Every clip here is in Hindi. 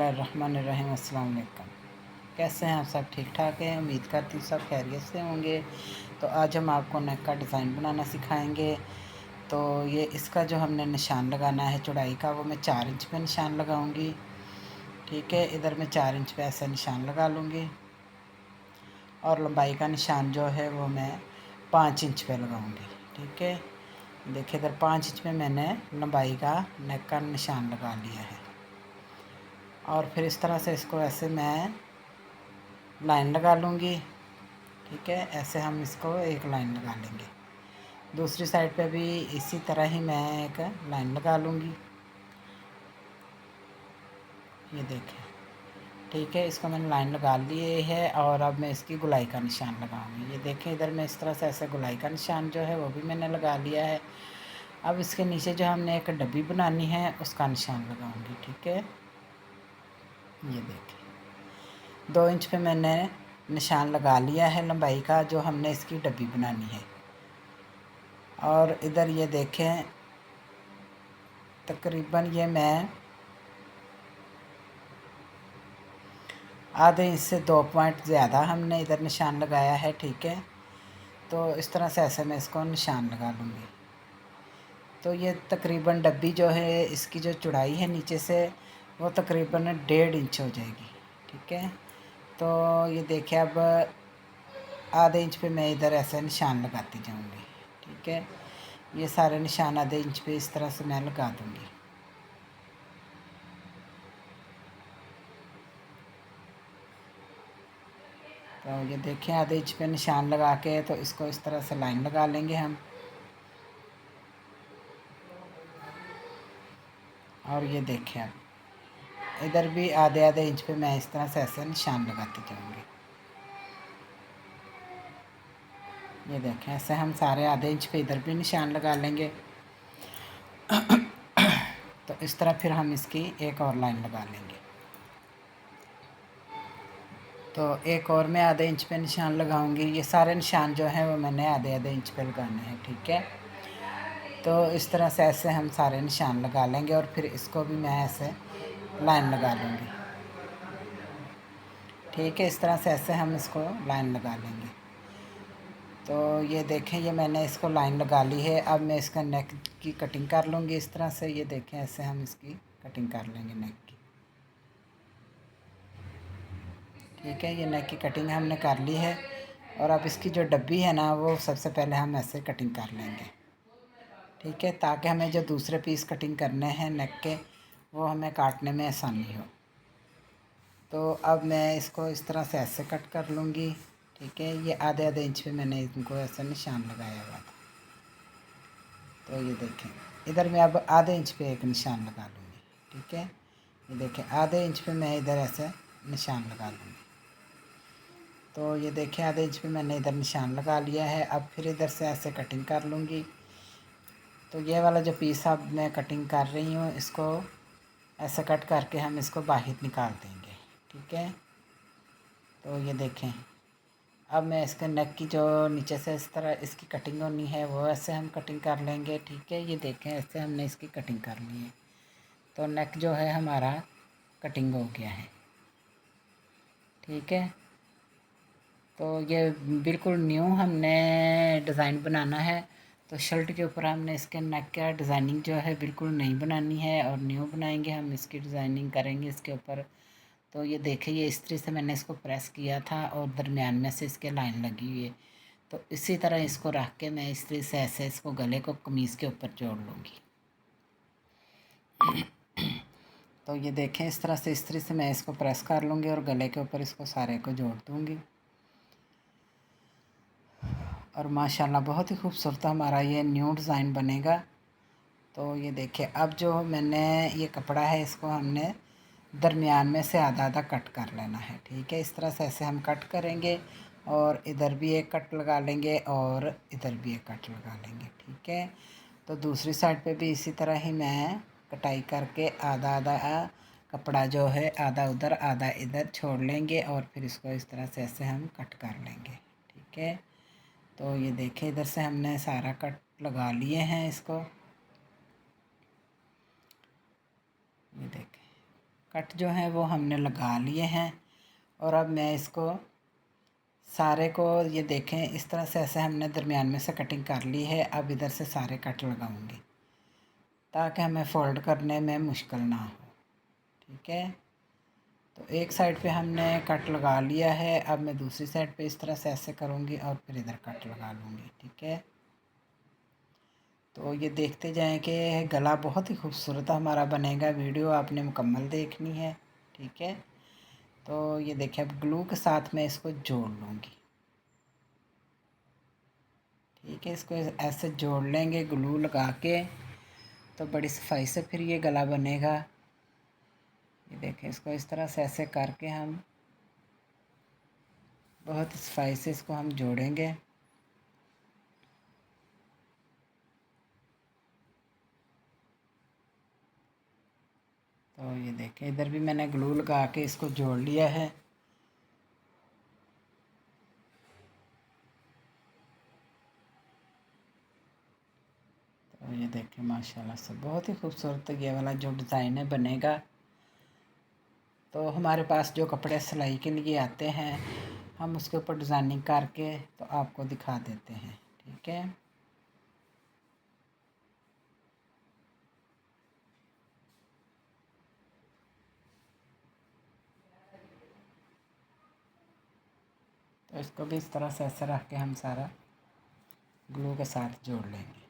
बिस्मिल्लाहिर्रहमानिर्रहीम। अस्सलाम वालेकुम। कैसे हैं आप? सब ठीक ठाक हैं? उम्मीद करती हूँ सब खैरियत से होंगे। तो आज हम आपको नेक का डिज़ाइन बनाना सिखाएंगे। तो ये इसका जो हमने निशान लगाना है चौड़ाई का, वो मैं 4 इंच पे निशान लगाऊंगी। ठीक है, इधर मैं 4 इंच पे ऐसा निशान लगा लूँगी और लंबाई का निशान जो है वो मैं 5 इंच पे लगाऊंगी। ठीक है, देखिए इधर 5 इंच पे मैंने लंबाई का नेक का निशान लगा लिया है। और फिर इस तरह से इसको ऐसे मैं लाइन लगा लूँगी। ठीक है, ऐसे हम इसको एक लाइन लगा लेंगे। दूसरी साइड पे भी इसी तरह ही मैं एक लाइन लगा लूँगी। ये देखें, ठीक है, इसको मैंने लाइन लगा ली है और अब मैं इसकी गुलाई का निशान लगाऊंगी। ये देखें, इधर मैं इस तरह से ऐसे गुलाई का निशान जो है वो भी मैंने लगा लिया है। अब इसके नीचे जो हमने एक डब्बी बनानी है उसका निशान लगाऊंगी। ठीक है, ये देखें 2 इंच पे मैंने निशान लगा लिया है लंबाई का, जो हमने इसकी डब्बी बनानी है। और इधर ये देखें, तकरीबन ये मैं आधे इंच से 2 पॉइंट ज़्यादा हमने इधर निशान लगाया है। ठीक है, तो इस तरह से ऐसे मैं इसको निशान लगा लूँगी। तो ये तकरीबन डब्बी जो है इसकी जो चौड़ाई है नीचे से वो तकरीबन 1.5 इंच हो जाएगी। ठीक है, तो ये देखिए अब आधे इंच पे मैं इधर ऐसे निशान लगाती जाऊँगी। ठीक है, ये सारे निशान आधे इंच पे इस तरह से मैं लगा दूँगी। तो ये देखें, आधे इंच पे निशान लगा के तो इसको इस तरह से लाइन लगा लेंगे हम। और ये देखें, अब इधर भी आधे आधे इंच पे मैं इस तरह से ऐसे निशान लगाती जाऊँगी। ये देखें, ऐसे हम सारे आधे इंच पे इधर भी निशान लगा लेंगे। तो इस तरह फिर हम इसकी एक और लाइन लगा लेंगे। तो एक और मैं आधे इंच पे निशान लगाऊंगी। ये सारे निशान जो हैं वो मैंने आधे आधे इंच पे लगाने हैं। ठीक है, तो इस तरह से ऐसे हम सारे निशान लगा लेंगे और फिर इसको भी मैं ऐसे लाइन लगा लूँगी। ठीक है, इस तरह से ऐसे हम इसको लाइन लगा लेंगे। तो ये देखें, ये मैंने इसको लाइन लगा ली है। अब मैं इसका नेक की कटिंग कर लूँगी इस तरह से। ये देखें, ऐसे हम इसकी कटिंग कर लेंगे नेक की। ठीक है, ये नेक की कटिंग हमने कर ली है। और अब इसकी जो डब्बी है ना, वो सबसे पहले हम ऐसे कटिंग कर लेंगे। ठीक है, ताकि हमें जो दूसरे पीस कटिंग करने हैं नेक के, वो हमें काटने में आसानी हो। तो अब मैं इसको इस तरह से ऐसे कट कर लूँगी। ठीक है, ये आधे आधे इंच पे मैंने इनको ऐसे निशान लगाया हुआ था। तो ये देखें, इधर मैं अब आधे इंच पे एक निशान लगा लूँगी। ठीक है, ये देखें, आधे इंच पे मैं इधर ऐसे निशान लगा लूँगी। तो ये देखें, आधे इंच पे मैंने इधर निशान लगा लिया है। अब फिर इधर से ऐसे कटिंग कर लूँगी। तो ये वाला जो पीस अब मैं कटिंग कर रही हूँ, इसको ऐसे कट करके हम इसको बाहर निकाल देंगे। ठीक है, तो ये देखें, अब मैं इसके नेक की जो नीचे से इस तरह इसकी कटिंग होनी है वो ऐसे हम कटिंग कर लेंगे। ठीक है, ये देखें, ऐसे हमने इसकी कटिंग कर ली है। तो नेक जो है हमारा कटिंग हो गया है। ठीक है, तो ये बिल्कुल न्यू हमने डिज़ाइन बनाना है। तो शर्ट के ऊपर हमने इसके नेक का डिज़ाइनिंग जो है बिल्कुल नई बनानी है और न्यू बनाएंगे हम, इसकी डिज़ाइनिंग करेंगे इसके ऊपर। तो ये देखिए, ये इस्त्री से मैंने इसको प्रेस किया था और दरमियान में से इसके लाइन लगी हुई है। तो इसी तरह इसको रख के मैं इस्त्री से ऐसे इसको गले को कमीज़ के ऊपर जोड़ लूँगी। तो ये देखें, इस तरह से इस्त्री से मैं इसको प्रेस कर लूँगी और गले के ऊपर इसको सारे को जोड़ दूँगी। और माशाल्लाह बहुत ही खूबसूरत हमारा ये न्यू डिज़ाइन बनेगा। तो ये देखिए, अब जो मैंने ये कपड़ा है इसको हमने दरमियान में से आधा आधा कट कर लेना है। ठीक है, इस तरह से ऐसे हम कट करेंगे और इधर भी एक कट लगा लेंगे और इधर भी एक कट लगा लेंगे। ठीक है, तो दूसरी साइड पे भी इसी तरह ही मैं कटाई करके आधा आधा कपड़ा जो है आधा उधर आधा इधर छोड़ लेंगे और फिर इसको इस तरह से ऐसे हम कट कर लेंगे। ठीक है, तो ये देखें, इधर से हमने सारा कट लगा लिए हैं इसको। ये देखें, कट जो है वो हमने लगा लिए हैं। और अब मैं इसको सारे को ये देखें, इस तरह से ऐसे हमने दरमियान में से कटिंग कर ली है। अब इधर से सारे कट लगाऊंगी ताकि हमें फ़ोल्ड करने में मुश्किल ना हो। ठीक है, तो एक साइड पे हमने कट लगा लिया है। अब मैं दूसरी साइड पे इस तरह से ऐसे करूँगी और फिर इधर कट लगा लूँगी। ठीक है, तो ये देखते जाएं कि गला बहुत ही खूबसूरत हमारा बनेगा। वीडियो आपने मुकम्मल देखनी है। ठीक है, तो ये देखिए अब ग्लू के साथ मैं इसको जोड़ लूँगी। ठीक है, इसको ऐसे जोड़ लेंगे ग्लू लगा के, तो बड़ी सफाई से फिर ये गला बनेगा। ये देखें, इसको इस तरह से ऐसे करके हम बहुत सफाई से इसको हम जोड़ेंगे। तो ये देखें, इधर भी मैंने ग्लू लगा के इसको जोड़ लिया है। तो ये देखें माशाल्लाह से बहुत ही खूबसूरत ये वाला जो डिज़ाइन है बनेगा। तो हमारे पास जो कपड़े सिलाई के लिए आते हैं, हम उसके ऊपर डिज़ाइनिंग करके तो आपको दिखा देते हैं। ठीक है, तो इसको भी इस तरह से ऐसे रख के हम सारा ग्लू के साथ जोड़ लेंगे।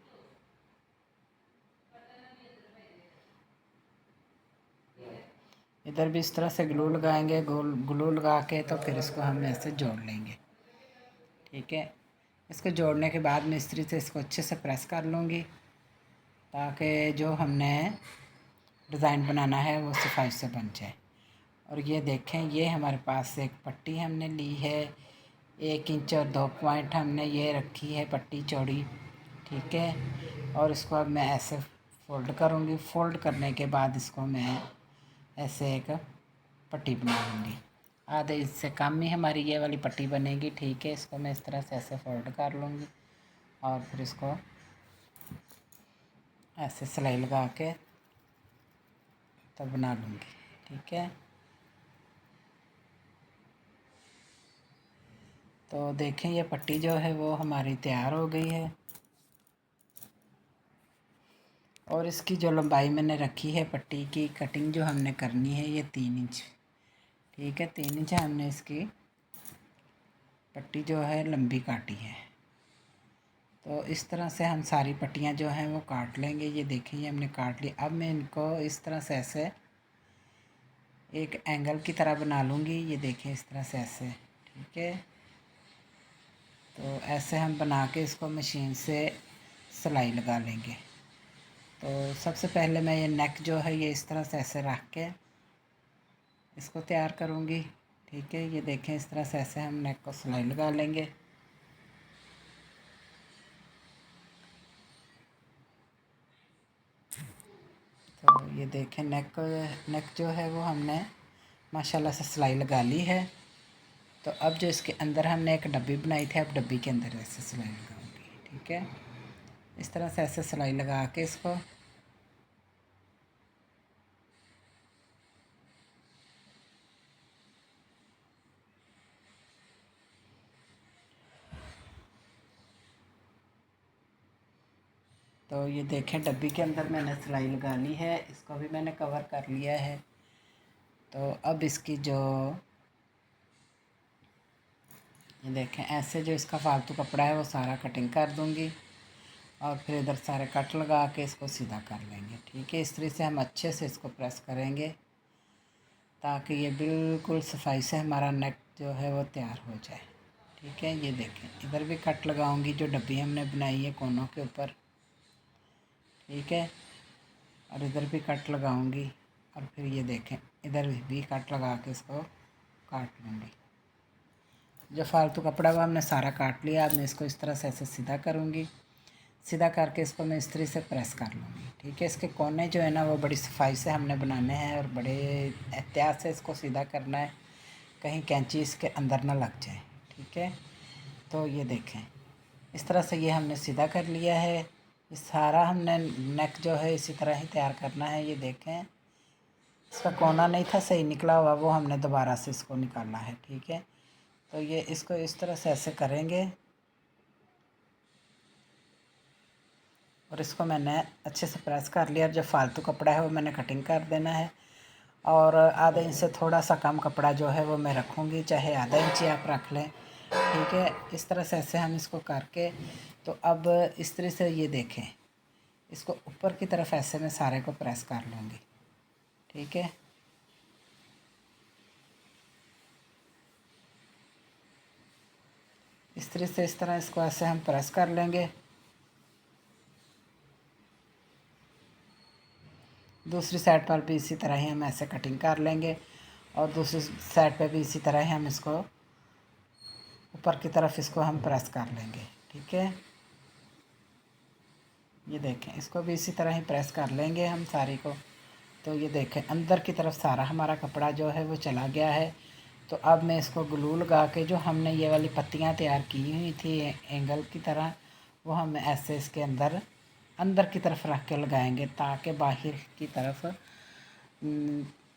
इधर भी इस तरह से ग्लू लगाएंगे, ग्लू लगा के तो फिर इसको हम ऐसे जोड़ लेंगे। ठीक है, इसको जोड़ने के बाद मैं इस्त्री से इसको अच्छे से प्रेस कर लूँगी ताकि जो हमने डिज़ाइन बनाना है वो सफाई से बन जाए। और ये देखें, ये हमारे पास एक पट्टी हमने ली है, 1 इंच और 2 पॉइंट हमने ये रखी है पट्टी चौड़ी। ठीक है, और इसको अब मैं ऐसे फ़ोल्ड करूँगी। फ़ोल्ड करने के बाद इसको मैं ऐसे एक पट्टी बना लूँगी। आधे इससे कम ही हमारी ये वाली पट्टी बनेगी। ठीक है, इसको मैं इस तरह से ऐसे फ़ोल्ड कर लूँगी और फिर इसको ऐसे सिलाई लगा के तो बना लूँगी। ठीक है, तो देखें ये पट्टी जो है वो हमारी तैयार हो गई है। और इसकी जो लंबाई मैंने रखी है पट्टी की, कटिंग जो हमने करनी है ये 3 इंच। ठीक है, 3 इंच हमने इसकी पट्टी जो है लंबी काटी है। तो इस तरह से हम सारी पट्टियाँ जो हैं वो काट लेंगे। ये देखें, ये हमने काट ली। अब मैं इनको इस तरह से ऐसे एक एंगल की तरह बना लूँगी। ये देखें, इस तरह से ऐसे। ठीक है, तो ऐसे हम बना के इसको मशीन से सिलाई लगा लेंगे। तो सबसे पहले मैं ये नेक जो है ये इस तरह से ऐसे रख के इसको तैयार करूँगी। ठीक है, ये देखें, इस तरह से ऐसे हम नेक को सिलाई लगा लेंगे। तो ये देखें, नेक जो है वो हमने माशाल्लाह से सिलाई लगा ली है। तो अब जो इसके अंदर हमने एक डब्बी बनाई थी, अब डब्बी के अंदर ऐसे सिलाई लगाऊंगी। ठीक है, इस तरह से ऐसे सिलाई लगा के इसको तो ये देखें, डब्बी के अंदर मैंने सिलाई लगा ली है। इसको भी मैंने कवर कर लिया है। तो अब इसकी जो ये देखें, ऐसे जो इसका फालतू कपड़ा है वो सारा कटिंग कर दूंगी और फिर इधर सारे कट लगा के इसको सीधा कर लेंगे। ठीक है, इस तरह से हम अच्छे से इसको प्रेस करेंगे ताकि ये बिल्कुल सफाई से हमारा नेक जो है वो तैयार हो जाए। ठीक है, ये देखें, इधर भी कट लगाऊंगी जो डब्बी हमने बनाई है कोनों के ऊपर। ठीक है, और इधर भी कट लगाऊंगी और फिर ये देखें, इधर भी कट लगा के इसको काट लूँगी। जो फालतू कपड़ा वो हमने सारा काट लिया। अब मैं इसको इस तरह से ऐसे सीधा करूँगी। सीधा करके इसको मैं इस्त्री से प्रेस कर लूँगी। ठीक है, इसके कोने जो है ना वो बड़ी सफाई से हमने बनाने हैं और बड़े एहतियात से इसको सीधा करना है, कहीं कैंची इसके अंदर ना लग जाए। ठीक है, तो ये देखें, इस तरह से ये हमने सीधा कर लिया है। ये सारा हमने नेक जो है इसी तरह ही तैयार करना है। ये देखें, इसका कोना नहीं था सही निकला हुआ, वो हमने दोबारा से इसको निकाला है। ठीक है, तो ये इसको इस तरह से ऐसे करेंगे और इसको मैंने अच्छे से प्रेस कर लिया। जो फालतू कपड़ा है वो मैंने कटिंग कर देना है और आधे इंच से थोड़ा सा कम कपड़ा जो है वो मैं रखूँगी, चाहे आधा इंच आप रख लें। ठीक है, इस तरह से ऐसे हम इसको करके, तो अब इस तरह से ये देखें, इसको ऊपर की तरफ ऐसे मैं सारे को प्रेस कर लूँगी। ठीक है, इस तरह इसको ऐसे हम प्रेस कर लेंगे। दूसरी साइड पर भी इसी तरह ही हम ऐसे कटिंग कर लेंगे और दूसरी साइड पे भी इसी तरह ही हम इसको ऊपर की तरफ इसको हम प्रेस कर लेंगे। ठीक है, ये देखें, इसको भी इसी तरह ही प्रेस कर लेंगे हम सारी को। तो ये देखें, अंदर की तरफ सारा हमारा कपड़ा जो है वो चला गया है। तो अब मैं इसको ग्लू लगा के, जो हमने ये वाली पत्तियां तैयार की हुई थी एंगल की तरह, वो हम ऐसे इसके अंदर अंदर की तरफ रख के लगाएंगे ताकि बाहर की तरफ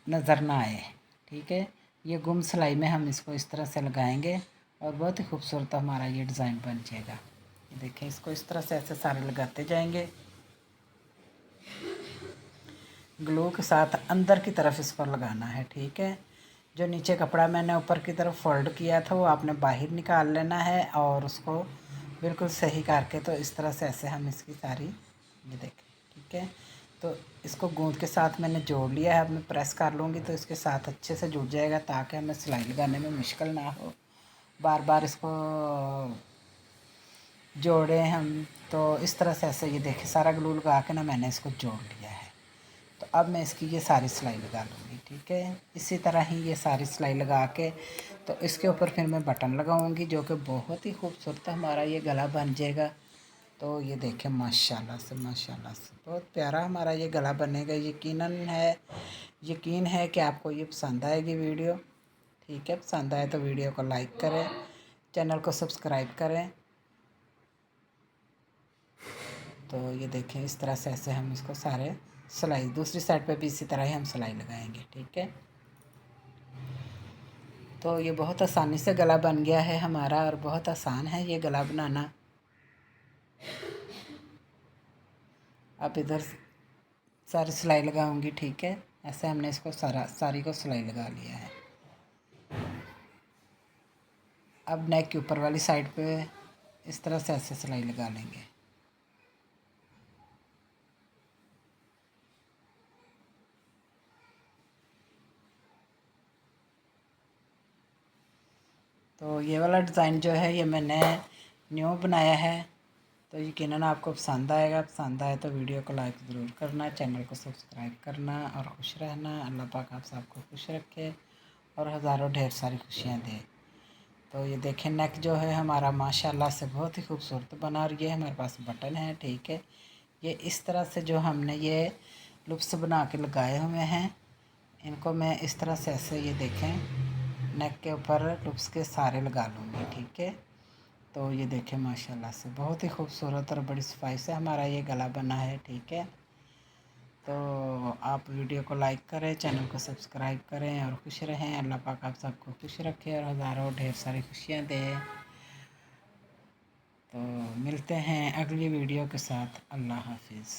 नज़र ना आए। ठीक है, ये गुम सिलाई में हम इसको इस तरह से लगाएंगे और बहुत ही खूबसूरत हमारा ये डिज़ाइन बन जाएगा। ये देखें, इसको इस तरह से ऐसे सारे लगाते जाएंगे ग्लू के साथ, अंदर की तरफ इसको लगाना है। ठीक है, जो नीचे कपड़ा मैंने ऊपर की तरफ फोल्ड किया था वो आपने बाहर निकाल लेना है और उसको बिल्कुल सही करके, तो इस तरह से ऐसे हम इसकी सारी, ये देखें। ठीक है, तो इसको गूंद के साथ मैंने जोड़ लिया है। अब मैं प्रेस कर लूँगी तो इसके साथ अच्छे से जुड़ जाएगा ताकि हमें सिलाई लगाने में मुश्किल ना हो, बार बार इसको जोड़ें हम। तो इस तरह से ऐसे, ये देखिए, सारा ग्लू लगा के ना मैंने इसको जोड़ लिया है। तो अब मैं इसकी ये सारी सिलाई लगा लूँगी। ठीक है, इसी तरह ही ये सारी सिलाई लगा के, तो इसके ऊपर फिर मैं बटन लगाऊँगी जो कि बहुत ही खूबसूरत हमारा ये गला बन जाएगा। तो ये देखें, माशाल्लाह से बहुत प्यारा हमारा ये गला बनेगा। यकीन है कि आपको ये पसंद आएगी वीडियो। ठीक है, पसंद आए तो वीडियो को लाइक करें, चैनल को सब्सक्राइब करें। तो ये देखें, इस तरह से ऐसे हम इसको सारे सिलाई, दूसरी साइड पे भी इसी तरह ही हम सिलाई लगाएंगे। ठीक है, तो ये बहुत आसानी से गला बन गया है हमारा और बहुत आसान है ये गला बनाना। अब इधर सारी सिलाई लगाऊंगी। ठीक है, ऐसे हमने इसको सारी को सिलाई लगा लिया है। अब नेक के ऊपर वाली साइड पे इस तरह से ऐसे सिलाई लगा लेंगे। तो ये वाला डिज़ाइन जो है ये मैंने न्यू बनाया है। तो यकीनन आपको पसंद आएगा। पसंद आए तो वीडियो को लाइक ज़रूर करना, चैनल को सब्सक्राइब करना और खुश रहना। अल्लाह पाक आप सबको खुश रखे और हज़ारों ढेर सारी खुशियाँ दे। तो ये देखें, नेक जो है हमारा माशाल्लाह से बहुत ही खूबसूरत बना और ये हमारे पास बटन है। ठीक है, ये इस तरह से जो हमने ये लुप्स बना के लगाए हुए हैं, इनको मैं इस तरह से ऐसे, ये देखें, नेक के ऊपर लुप्स के सारे लगा लूँगी। ठीक है, तो ये देखें, माशाल्लाह से बहुत ही खूबसूरत और बड़ी सफाई से हमारा ये गला बना है। ठीक है, तो आप वीडियो को लाइक करें, चैनल को सब्सक्राइब करें और खुश रहें। अल्लाह पाक आप सबको खुश रखे और हज़ारों ढेर सारी खुशियाँ दे। तो मिलते हैं अगली वीडियो के साथ। अल्लाह हाफिज़।